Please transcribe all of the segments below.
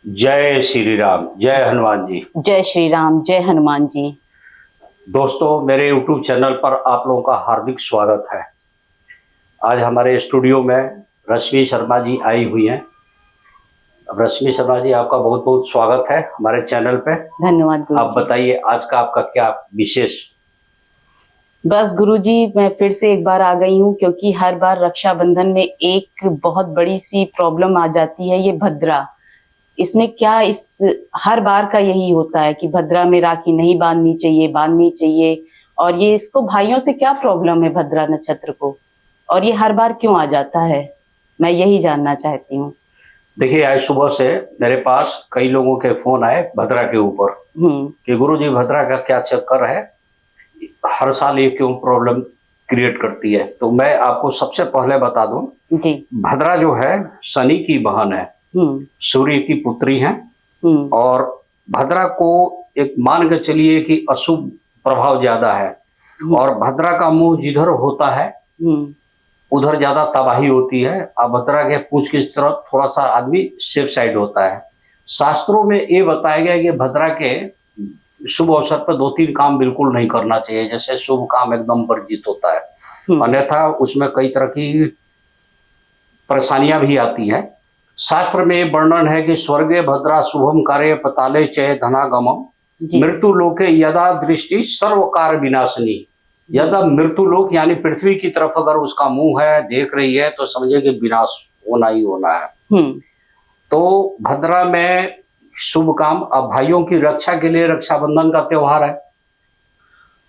जय श्री राम, जय हनुमान जी। जय श्री राम, जय हनुमान जी। दोस्तों, मेरे YouTube चैनल पर आप लोगों का हार्दिक स्वागत है। आज हमारे स्टूडियो में रश्मि शर्मा जी आई हुई हैं। रश्मि शर्मा जी, आपका बहुत बहुत स्वागत है हमारे चैनल पे। धन्यवाद गुरु आप जी। बताइए आज का आपका क्या विशेष। बस गुरुजी, मैं फिर से एक बार आ गई हूँ क्योंकि हर बार रक्षाबंधन में एक बहुत बड़ी सी प्रॉब्लम आ जाती है, ये भद्रा। इसमें क्या इस हर बार का यही होता है कि भद्रा में राखी नहीं बांधनी चाहिए। और ये इसको भाइयों से क्या प्रॉब्लम है भद्रा नक्षत्र को, और ये हर बार क्यों आ जाता है, मैं यही जानना चाहती हूँ। देखिए, आज सुबह से मेरे पास कई लोगों के फोन आए भद्रा के ऊपर कि गुरुजी भद्रा का क्या चक्कर है, हर साल ये क्यों प्रॉब्लम क्रिएट करती है। तो मैं आपको सबसे पहले बता दूं जी। भद्रा जो है शनि की बहन है, सूर्य की पुत्री है। और भद्रा को एक मान के चलिए कि अशुभ प्रभाव ज्यादा है। और भद्रा का मुंह जिधर होता है उधर ज्यादा तबाही होती है। अब भद्रा के पूंछ की तरफ थोड़ा सा आदमी सेफ साइड होता है। शास्त्रों में ये बताया गया कि भद्रा के शुभ अवसर पर 2-3 काम बिल्कुल नहीं करना चाहिए। जैसे शुभ काम एकदम वर्जित होता है, अन्यथा उसमें कई तरह की परेशानियां भी आती हैं। शास्त्र में वर्णन है कि स्वर्गे भद्रा शुभम कार्य पताले चय धनागमम मृत्यु लोके यदा दृष्टि सर्व कार्य विनाशनी। यदा मृत्यु लोक यानी पृथ्वी की तरफ अगर उसका मुंह है, देख रही है, तो समझिए कि विनाश होना ही होना है। तो भद्रा में शुभ काम, अब भाइयों की रक्षा के लिए रक्षाबंधन का त्योहार है,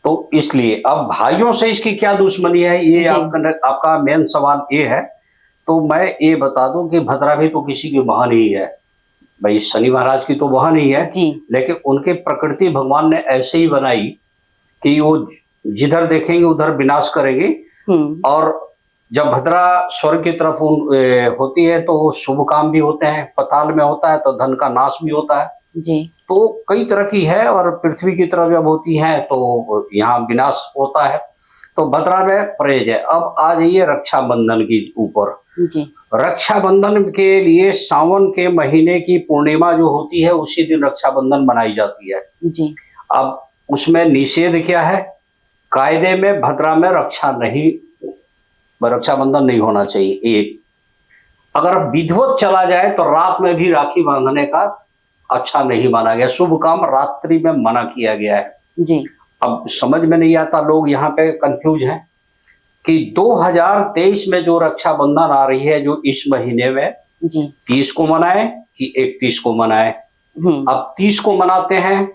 तो इसलिए अब भाइयों से इसकी क्या दुश्मनी है, ये आपका मेन सवाल ये है। तो मैं ये बता दूं कि भद्रा भी तो किसी की बहन ही है भाई, शनि महाराज की तो बहन ही है। लेकिन उनके प्रकृति भगवान ने ऐसे ही बनाई कि वो जिधर देखेंगे उधर विनाश करेंगे। और जब भद्रा स्वर्ग की तरफ होती है तो शुभ काम भी होते हैं, पताल में होता है तो धन का नाश भी होता है जी। तो कई तरह की है। और पृथ्वी की तरफ जब होती है तो यहाँ विनाश होता है। तो भद्रा में परहेज है। अब आ जाइए रक्षाबंधन की ऊपर जी। रक्षाबंधन के लिए सावन के महीने की पूर्णिमा जो होती है उसी दिन रक्षाबंधन मनाई जाती है जी। अब उसमें निषेध क्या है, कायदे में भद्रा में रक्षाबंधन नहीं होना चाहिए। एक अगर विधिवत चला जाए तो रात में भी राखी बांधने का अच्छा नहीं माना गया। शुभ काम रात्रि में मना किया गया है जी। अब समझ में नहीं आता, लोग यहाँ पे कंफ्यूज हैं कि 2023 में जो रक्षाबंधन आ रही है जो इस महीने में जी 30 को मनाए कि 31 को मनाए। अब 30 को मनाते हैं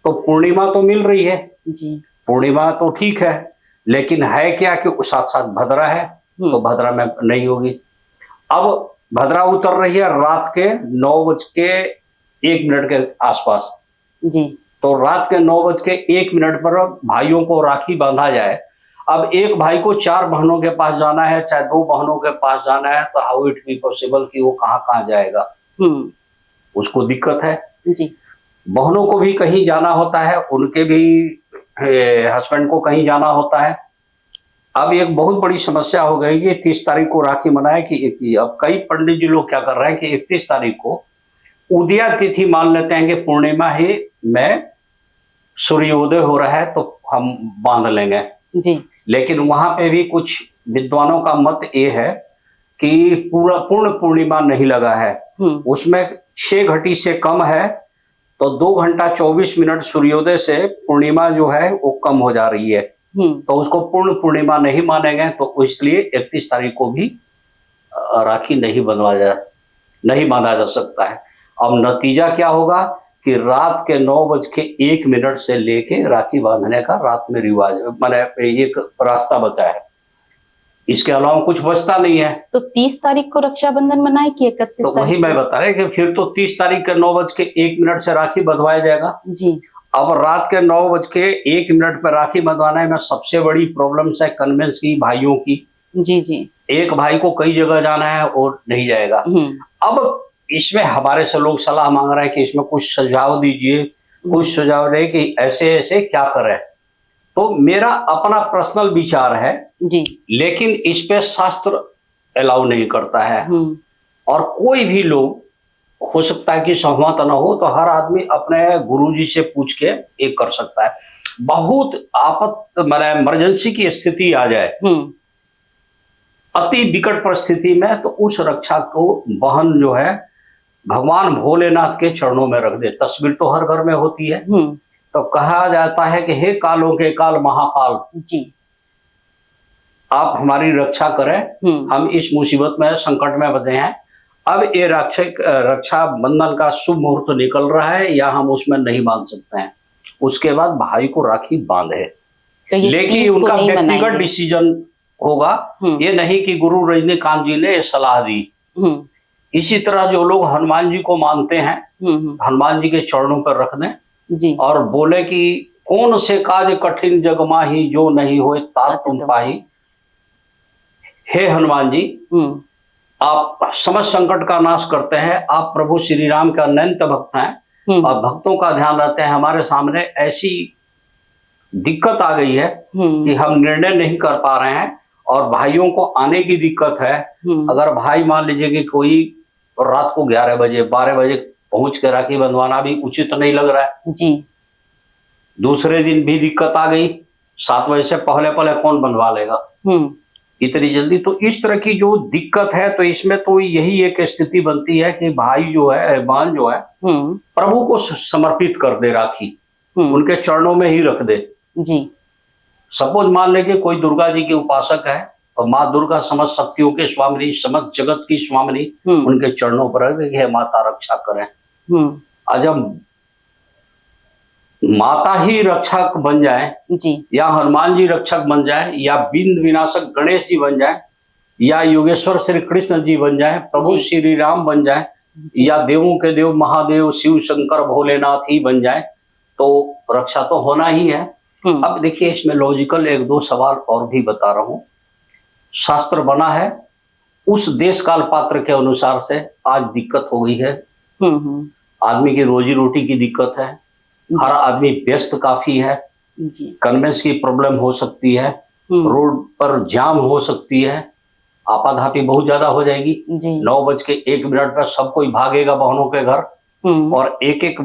तो पूर्णिमा तो मिल रही है जी, पूर्णिमा तो ठीक है, लेकिन है क्या कि साथ साथ भद्रा है, तो भद्रा में नहीं होगी। अब भद्रा उतर रही है रात के 9:01 के आसपास जी। तो रात के 9:01 पर भाइयों को राखी बांधा जाए। अब एक भाई को 4 बहनों के पास जाना है, चाहे 2 बहनों के पास जाना है, तो हाउ इट बी पॉसिबल कि वो कहाँ जाएगा, उसको दिक्कत है जी। बहनों को भी कहीं जाना होता है, उनके भी हस्बैंड को कहीं जाना होता है। अब एक बहुत बड़ी समस्या हो गई कि 30 तारीख को राखी मनाए कि अब कई पंडित जी लोग क्या कर रहे हैं कि 31 तारीख को उदया तिथि मान लेते हैं कि पूर्णिमा ही में सूर्योदय हो रहा है तो हम बांध लेंगे जी। लेकिन वहां पे भी कुछ विद्वानों का मत ये है कि पूर्ण पूर्णिमा नहीं लगा है, उसमें 6 घटी से कम है, तो 2 घंटा 24 मिनट सूर्योदय से पूर्णिमा जो है वो कम हो जा रही है, तो उसको पूर्ण पूर्णिमा नहीं मानेंगे। तो इसलिए 31 तारीख को भी राखी नहीं बांधा जा सकता है। अब नतीजा क्या होगा कि रात के 9:01 से लेके राखी बांधने का रात में रिवाज मैंने एक रास्ता बचा है, इसके अलावा कुछ बचता नहीं है। तो 30 तारीख को रक्षाबंधन मनाए कि 31 तो वही मैं बता रहे कि फिर तो 30 तारीख के 9:01 से राखी बंधवाया जाएगा जी। अब रात के 9:01 पर राखी बंधवाने में सबसे बड़ी प्रॉब्लम है कन्वेंस की, भाइयों की जी जी। एक भाई को कई जगह जाना है और नहीं जाएगा। अब इसमें हमारे से लोग सलाह मांग रहे हैं कि इसमें कुछ सुझाव दीजिए, कुछ सुझाव रहे कि ऐसे ऐसे क्या करें। तो मेरा अपना पर्सनल विचार है जी, लेकिन इस पे शास्त्र अलाउ नहीं करता है। और कोई भी लोग हो सकता है कि सहमत न हो, तो हर आदमी अपने गुरुजी से पूछ के एक कर सकता है। बहुत मतलब इमरजेंसी की स्थिति आ जाए, अति विकट परिस्थिति में, तो उस रक्षा को बहन जो है भगवान भोलेनाथ के चरणों में रख दे। तस्वीर तो हर घर में होती है, तो कहा जाता है कि हे कालों के काल महाकाल जी, आप हमारी रक्षा करें, हम इस मुसीबत में संकट में बंधे हैं। अब ये रक्षा बंधन का शुभ मुहूर्त निकल रहा है, या हम उसमें नहीं बांध सकते हैं। उसके बाद भाई को राखी बांधे, तो लेकिन उनका व्यक्तिगत डिसीजन होगा, ये नहीं कि गुरु रजनीकांत जी ने सलाह दी। इसी तरह जो लोग हनुमान जी को मानते हैं, हनुमान जी के चरणों पर रख दें और बोले कि कौन से काज कठिन जग माही, जो नहीं होए तात तुम पाही। हे हनुमान जी, आप समस्त संकट का नाश करते हैं, आप प्रभु श्री राम के अनंत भक्त हैं और भक्तों का ध्यान रखते हैं। हमारे सामने ऐसी दिक्कत आ गई है कि हम निर्णय नहीं कर पा रहे हैं और भाइयों को आने की दिक्कत है। अगर भाई मान लीजिए कि कोई रात को 11 बजे 12 बजे पहुंच के राखी बंधवाना भी उचित नहीं लग रहा है जी। दूसरे दिन भी दिक्कत आ गई, 7 बजे से पहले पहले कौन बंधवा लेगा इतनी जल्दी। तो इस तरह की जो दिक्कत है, तो इसमें तो यही एक स्थिति बनती है कि भाई जो है, बहन जो है, प्रभु को समर्पित कर दे राखी, उनके चरणों में ही रख दे जी। सपोज मान ले कि कोई दुर्गा जी के उपासक है और माँ दुर्गा समस्त शक्तियों के स्वामिनी, समस्त जगत की स्वामिनी, उनके चरणों पर रख दे कि माता रक्षा करें। जब माता ही रक्षक बन जाए जी, या हनुमान जी रक्षक बन जाए, या बिंद विनाशक गणेश जी बन जाए, या योगेश्वर श्री कृष्ण जी बन जाए, प्रभु श्री राम बन जाए, या देवों के देव महादेव शिव शंकर भोलेनाथ ही बन जाए, तो रक्षा तो होना ही है। अब देखिए, इसमें लॉजिकल 1-2 सवाल और भी बता रहा हूं। शास्त्र बना है उस देश काल पात्र के अनुसार से। आज दिक्कत हो गई है, आदमी की रोजी रोटी की दिक्कत है, हर आदमी व्यस्त काफी है, कन्वेंस की प्रॉब्लम हो सकती है, रोड पर जाम हो सकती है, आपाधापी बहुत ज्यादा हो जाएगी। 9:01 पर सब कोई भागेगा बहनों के घर, और एक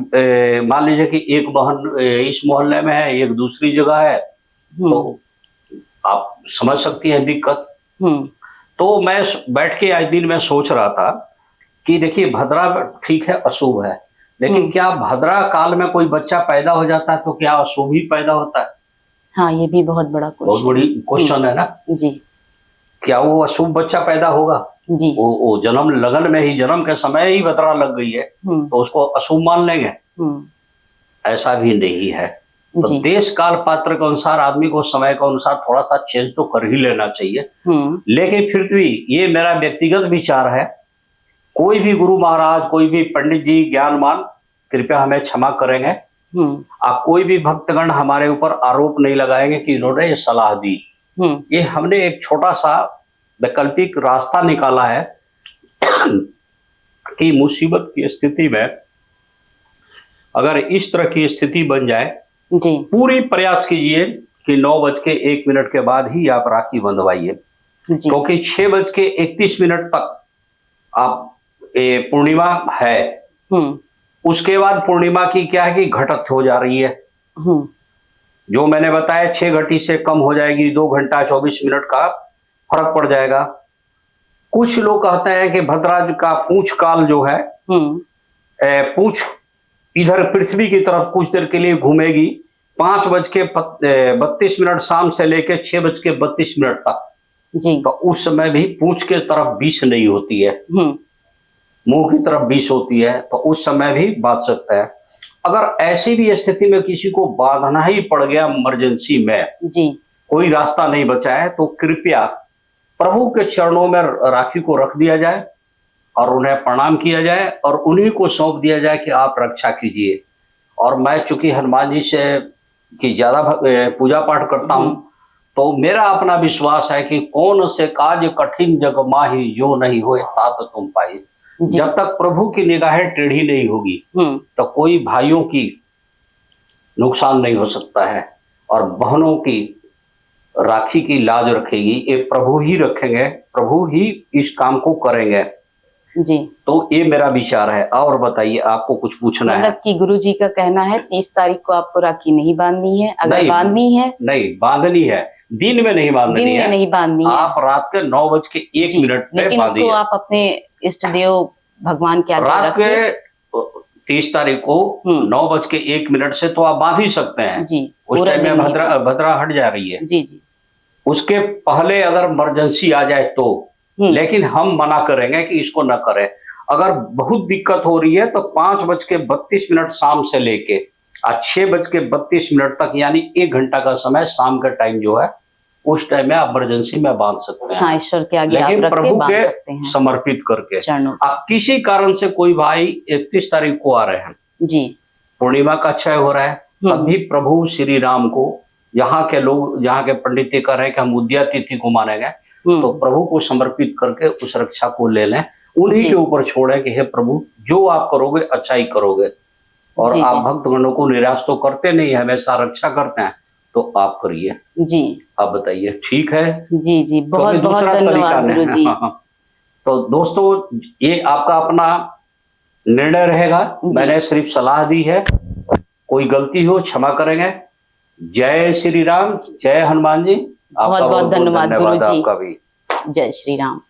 मान लीजिए कि एक बहन इस मोहल्ले में है, एक दूसरी जगह है, तो आप समझ सकती हैं दिक्कत। तो मैं बैठ के आज दिन में सोच रहा था कि देखिए, भद्रा ठीक है, अशुभ है, लेकिन क्या भद्रा काल में कोई बच्चा पैदा हो जाता है तो क्या अशुभ ही पैदा होता है? हाँ, ये भी बहुत बड़ी क्वेश्चन है ना जी। क्या वो अशुभ बच्चा पैदा होगा जी? वो जन्म लगन में ही, जन्म के समय ही भद्रा लग गई है, तो उसको अशुभ मान लेंगे? ऐसा भी नहीं है। तो देश काल पात्र के अनुसार आदमी को समय के अनुसार थोड़ा सा चेंज तो कर ही लेना चाहिए। लेकिन फिर भी ये मेरा व्यक्तिगत विचार है। कोई भी गुरु महाराज, कोई भी पंडित जी ज्ञानमान, कृपया हमें क्षमा करेंगे। आप कोई भी भक्तगण हमारे ऊपर आरोप नहीं लगाएंगे कि इन्होंने ये सलाह दी। ये हमने एक छोटा सा वैकल्पिक रास्ता निकाला है कि मुसीबत की स्थिति में अगर इस तरह की स्थिति बन जाए जी, पूरी प्रयास कीजिए कि 9:01 के बाद ही आप राखी बंधवाइए, क्योंकि 6:31 तक आप पूर्णिमा है, उसके बाद पूर्णिमा की क्या है कि घटत हो जा रही है। जो मैंने बताया 6 घटी से कम हो जाएगी, 2 घंटा 24 मिनट का फर्क पड़ जाएगा। कुछ लोग कहते हैं कि भद्राज का पूछ काल जो है, पूछ इधर पृथ्वी की तरफ कुछ देर के लिए घूमेगी 5:32 शाम से लेकर 6:32 तक जी। तो उस समय भी पूछ के तरफ विष नहीं होती है, मुंह की तरफ विष होती है, तो उस समय भी बांध सकता है। अगर ऐसी भी स्थिति में किसी को बांधना ही पड़ गया इमरजेंसी में जी, कोई रास्ता नहीं बचा है, तो कृपया प्रभु के चरणों में राखी को रख दिया जाए और उन्हें प्रणाम किया जाए और उन्हीं को सौंप दिया जाए कि आप रक्षा कीजिए। और मैं चूंकि हनुमान जी से की ज्यादा पूजा पाठ करता हूं, तो मेरा अपना विश्वास है कि कौन से काज कठिन जग माही, जो नहीं होए तात तुम पाई। जब तक प्रभु की निगाहें टेढ़ी नहीं होगी तो कोई भाइयों की नुकसान नहीं हो सकता है, और बहनों की राखी की लाज रखेगी ये प्रभु ही रखेंगे, प्रभु ही इस काम को करेंगे। जी। तो ये मेरा विचार है। और बताइए, आपको कुछ पूछना है? मतलब कि गुरुजी का कहना है 30 तारीख को आपको राखी नहीं बांधनी है, अगर नहीं, बांधनी है नहीं बांधनी है, दिन में नहीं बांधनी दिन में है, नहीं बांधनी है आप रात के 9:01 जी, पे लेकिन उसको बांधिए। आप अपने इष्ट देव भगवान के आगे रात रखिए। के 30 तारीख को 9:01 से तो आप बांध ही सकते हैं जी, उस पूरा टाइम में दिन नहीं भद्रा हट जा रही है। जी जी। उसके पहले अगर इमरजेंसी आ जाए तो, लेकिन हम मना करेंगे कि इसको न करें। अगर बहुत दिक्कत हो रही है तो 5:32 शाम से लेके 6:32 तक, यानी 1 घंटा का समय शाम का टाइम जो है, उस टाइम में आप इमरजेंसी में बांध सकते हैं। हाँ, ईश्वर के आगे आप लेकिन रख के प्रभु बांध के सकते हैं समर्पित करके। चरणों पे। अब किसी कारण से कोई भाई 31 तारीख को आ रहे हैं, जी, पूर्णिमा का क्षय हो रहा है, तब भी प्रभु श्री राम को, यहाँ के लोग, यहाँ के पंडित ये कह रहे हैं कि हम उद्या तिथि को मानेंगे, तो प्रभु को समर्पित करके उस रक्षा को ले लें, उन्हीं के ऊपर छोड़ें कि हे प्रभु, जो आप करोगे अच्छा ही करोगे। और जी, आप जी। भक्तगणों को निराश तो करते नहीं, हमेशा रक्षा करते हैं, तो आप करिए। जी आप बताइए, ठीक है? जी जी, बहुत क्योंकि बहुत दूसरा धन्यवाद तरीका गुरु नहीं जी। है। तो दोस्तों, ये आपका अपना निर्णय रहेगा, मैंने सिर्फ सलाह दी है, कोई गलती हो क्षमा करेंगे। जय श्री राम, जय हनुमान जी। आपका बहुत बहुत धन्यवाद गुरु जी। आपका भी। जय श्री राम।